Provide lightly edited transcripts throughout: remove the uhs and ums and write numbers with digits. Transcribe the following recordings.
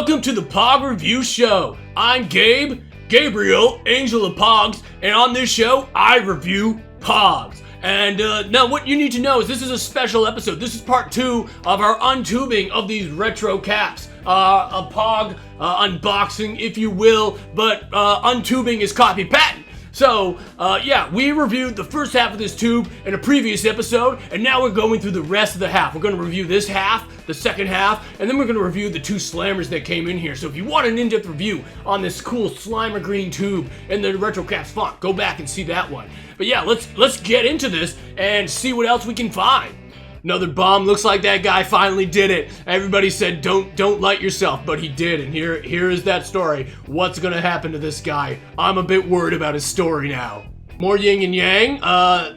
Welcome to the Pog Review Show. I'm Gabe, Gabriel, Angel of Pogs, and on this show, I review Pogs. And now what you need to know is this is a special episode. This is part 2 of our untubing of these retro caps. A Pog unboxing, if you will, but untubing is copy patent. So, yeah, we reviewed the first half of this tube in a previous episode, and now we're going through the rest of the half. We're going to review this half, the second half, and then we're going to review the 2 slammers that came in here. So if you want an in-depth review on this cool Slimer green tube and the retro caps font, go back and see that one. But yeah, let's get into this and see what else we can find. Another bomb. Looks like that guy finally did it. Everybody said don't light yourself, but he did, and here is that story. What's gonna happen to this guy? I'm a bit worried about his story now. More yin and yang.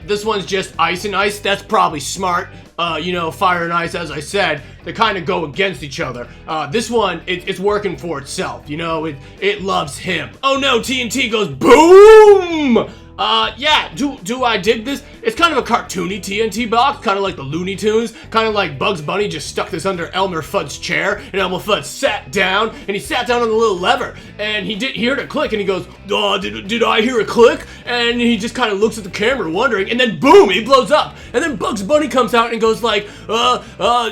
This one's just ice and ice. That's probably smart. You know, fire and ice, as I said, they kind of go against each other. This one, it's working for itself. You know, it loves him. Oh no, TNT goes boom! Yeah, do I dig this? It's kind of a cartoony TNT box, kind of like the Looney Tunes, kind of like Bugs Bunny just stuck this under Elmer Fudd's chair, and Elmer Fudd sat down, and he sat down on the little lever, and he didn't hear it click, and he goes, did I hear a click? And he just kind of looks at the camera wondering, and then boom, he blows up, and then Bugs Bunny comes out and goes like,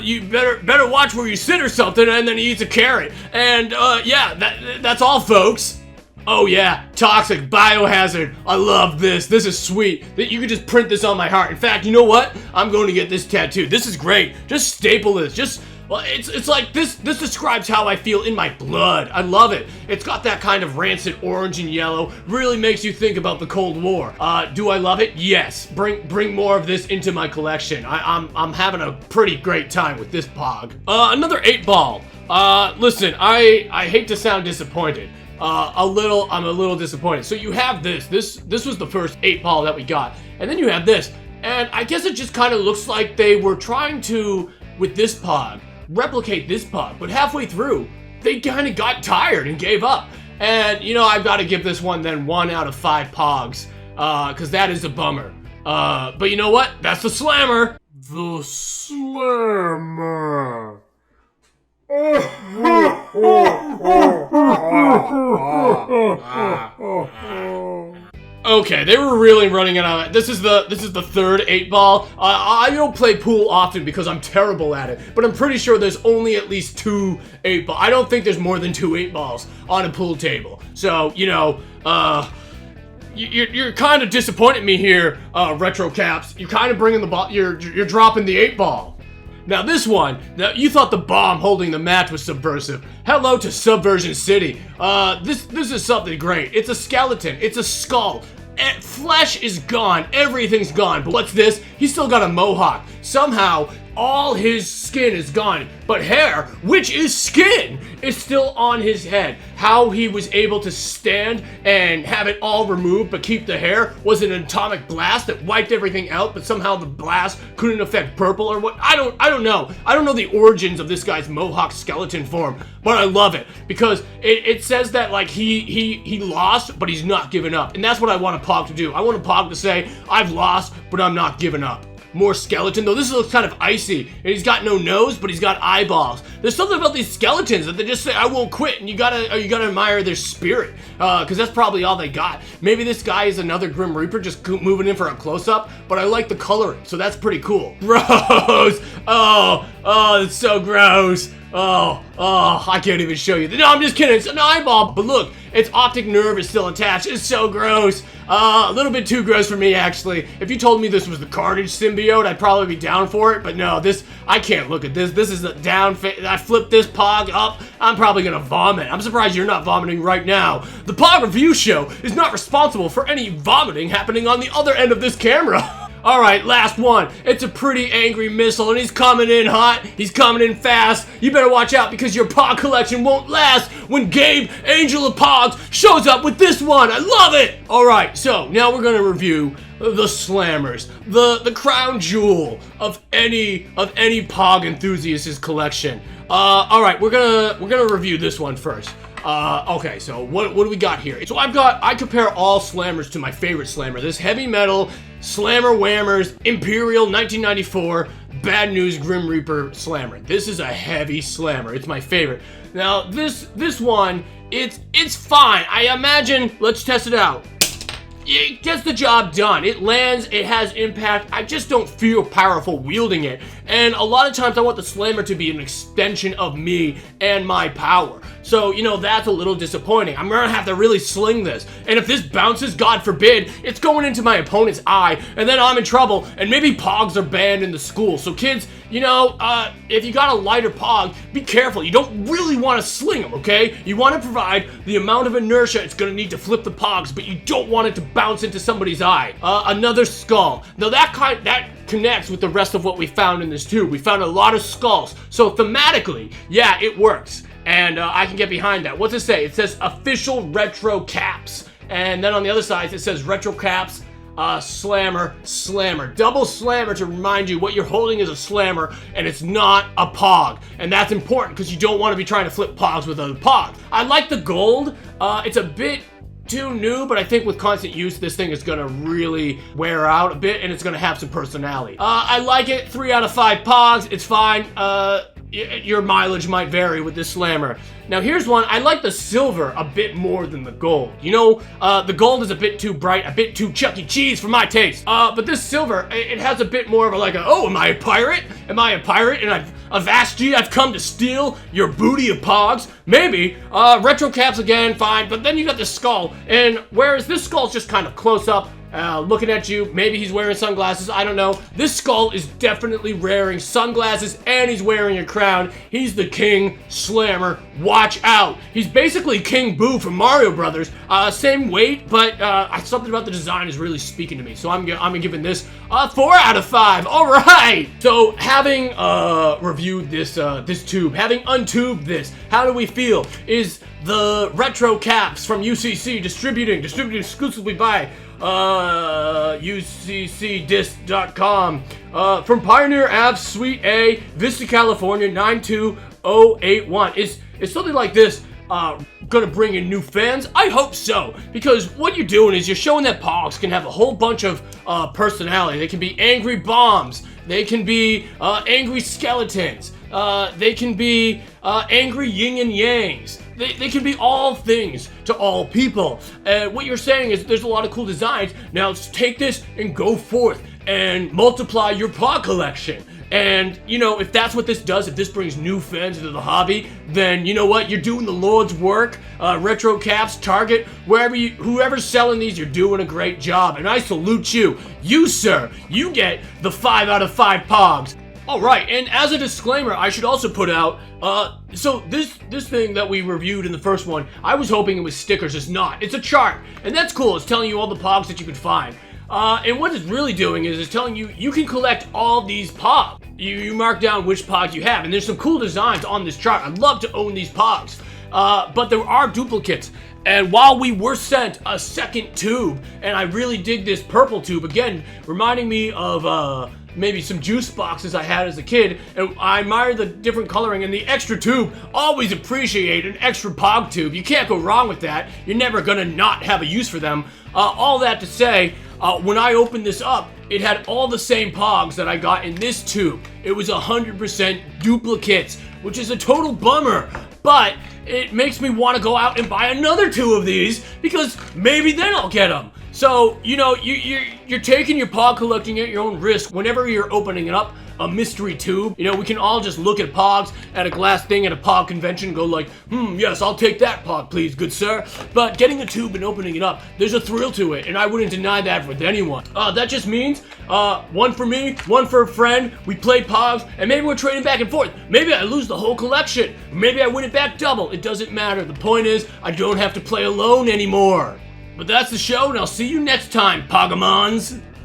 you better watch where you sit or something, and then he eats a carrot, and yeah, that's all, folks. Oh yeah, toxic, biohazard. I love this. This is sweet. That you could just print this on my heart. In fact, you know what? I'm going to get this tattooed. This is great. Just staple this. Well, it's like this describes how I feel in my blood. I love it. It's got that kind of rancid orange and yellow. Really makes you think about the Cold War. Do I love it? Yes. Bring more of this into my collection. I'm having a pretty great time with this Pog. Another 8-ball. Listen, I hate to sound disappointed. I'm a little disappointed. So you have this was the first 8-ball that we got, and then you have this, and I guess it just kind of looks like they were trying to, with this Pog, replicate this Pog, but halfway through, they kind of got tired and gave up. And, you know, I've got to give this one then 1 out of 5 Pogs, because that is a bummer. But you know what? That's the Slammer. The Slammer. Okay, they were really running it out. This is the third 8-ball. I don't play pool often because I'm terrible at it, but I'm pretty sure there's only at least 2 8-ball. I don't think there's more than 2 8-balls on a pool table. So, you know, you're kind of disappointing me here, Retro Caps. You're kind of bringing the ball. You're dropping the 8-ball. Now this one, you thought the bomb holding the match was subversive. Hello to Subversion City. This is something great. It's a skeleton. It's a skull. Flesh is gone. Everything's gone. But what's this? He's still got a mohawk. Somehow, all his skin is gone. But hair, which is skin, is still on his head. How he was able to stand and have it all removed but keep the hair was an atomic blast that wiped everything out, but somehow the blast couldn't affect purple or what. I don't know. I don't know the origins of this guy's mohawk skeleton form, but I love it because it says that like he lost, but he's not giving up. And that's what I want a Pog to do. I want a Pog to say, I've lost, but I'm not giving up. More skeleton, though this looks kind of icy, and he's got no nose, but he's got eyeballs. There's something about these skeletons that they just say, I won't quit, and you gotta admire their spirit, because that's probably all they got. Maybe this guy is another Grim Reaper just moving in for a close-up, but I like the coloring, so that's pretty cool. Gross! Oh, it's so gross. Oh, I can't even show you. No, I'm just kidding. It's an eyeball. But look, its optic nerve is still attached. It's so gross. A little bit too gross for me, actually. If you told me this was the Carnage symbiote, I'd probably be down for it. But no, I can't look at this. This is the down face. I flip this Pog up. I'm probably going to vomit. I'm surprised you're not vomiting right now. The Pog Review Show is not responsible for any vomiting happening on the other end of this camera. Alright, last one. It's a pretty angry missile, and he's coming in hot. He's coming in fast. You better watch out because your Pog collection won't last when Gabe, Angel of Pogs, shows up with this one. I love it! Alright, so now we're gonna review the Slammers, the crown jewel of any Pog enthusiast's collection. Alright, we're gonna review this one first. Okay, so what do we got here? So I compare all Slammers to my favorite Slammer. This heavy metal Slammer Whammers Imperial 1994 Bad News Grim Reaper Slammer. This is a heavy slammer. It's my favorite. Now, this one, it's fine. I imagine, let's test it out. It gets the job done. It lands, it has impact. I just don't feel powerful wielding it. And a lot of times I want the slammer to be an extension of me and my power. So, that's a little disappointing. I'm gonna have to really sling this. And if this bounces, God forbid, it's going into my opponent's eye, and then I'm in trouble, and maybe Pogs are banned in the school. So kids, if you got a lighter Pog, be careful. You don't really want to sling them, okay? You want to provide the amount of inertia it's gonna need to flip the Pogs, but you don't want it to bounce into somebody's eye. Another skull. Now that connects with the rest of what we found in this tube. We found a lot of skulls. So thematically, yeah, it works. And I can get behind that. What's it say? It says official retro caps. And then on the other side, it says retro caps, slammer. Double slammer to remind you what you're holding is a slammer and it's not a Pog. And that's important because you don't want to be trying to flip Pogs with other Pogs. I like the gold. It's a bit too new, but I think with constant use, this thing is gonna really wear out a bit and it's gonna have some personality. I like it. 3 out of 5 Pogs. It's fine. Your mileage might vary with this slammer. Now here's one. I like the silver a bit more than the gold. The gold is a bit too bright, a bit too Chuck E. Cheese for my taste. But this silver, it has a bit more of am I a pirate? Am I a pirate and I've come to steal your booty of Pogs? Maybe. Retro caps again, fine. But then you got the skull, and whereas this skull's just kind of close up, looking at you. Maybe he's wearing sunglasses. I don't know. This skull is definitely wearing sunglasses and he's wearing a crown. He's the King Slammer. Watch out. He's basically King Boo from Mario Brothers. Same weight, but something about the design is really speaking to me. So I'm giving this 4 out of 5. All right. So having reviewed this tube, having untubed this, how do we feel? Is the retro caps from UCC distributed exclusively by UCCdisc.com from Pioneer Ave, Suite A, Vista, California, 92081. Is something like this gonna bring in new fans? I hope so, because what you're doing is you're showing that Pogs can have a whole bunch of personality. They can be angry bombs, they can be angry skeletons, they can be angry yin and yangs. They can be all things to all people. And what you're saying is there's a lot of cool designs. Now take this and go forth and multiply your Pog collection. And, if that's what this does, if this brings new fans into the hobby, then you know what? You're doing the Lord's work. Retro Caps, Target, whoever's selling these, you're doing a great job. And I salute you. You, sir, you get the 5 out of 5 Pogs. Alright, and as a disclaimer, I should also put out, so this thing that we reviewed in the first one, I was hoping it was stickers. It's not. It's a chart, and that's cool. It's telling you all the Pogs that you could find. And what it's really doing is it's telling you you can collect all these Pogs. You mark down which Pogs you have, and there's some cool designs on this chart. I'd love to own these Pogs, but there are duplicates. And while we were sent a second tube, and I really dig this purple tube, again, reminding me of maybe some juice boxes I had as a kid, and I admire the different coloring and the extra tube. Always appreciate an extra Pog tube. You can't go wrong with that. You're never gonna not have a use for them. All that to say, when I opened this up, it had all the same Pogs that I got in this tube. It was 100% duplicates, which is a total bummer, but it makes me want to go out and buy another 2 of these, because maybe then I'll get them. So, you're taking your Pog collecting at your own risk whenever you're opening it up, a mystery tube. We can all just look at Pogs at a glass thing at a Pog convention and go like, yes, I'll take that Pog, please, good sir. But getting the tube and opening it up, there's a thrill to it, and I wouldn't deny that with anyone. That just means, one for me, one for a friend, we play Pogs, and maybe we're trading back and forth. Maybe I lose the whole collection. Maybe I win it back double. It doesn't matter. The point is, I don't have to play alone anymore. But that's the show, and I'll see you next time, Pogamons!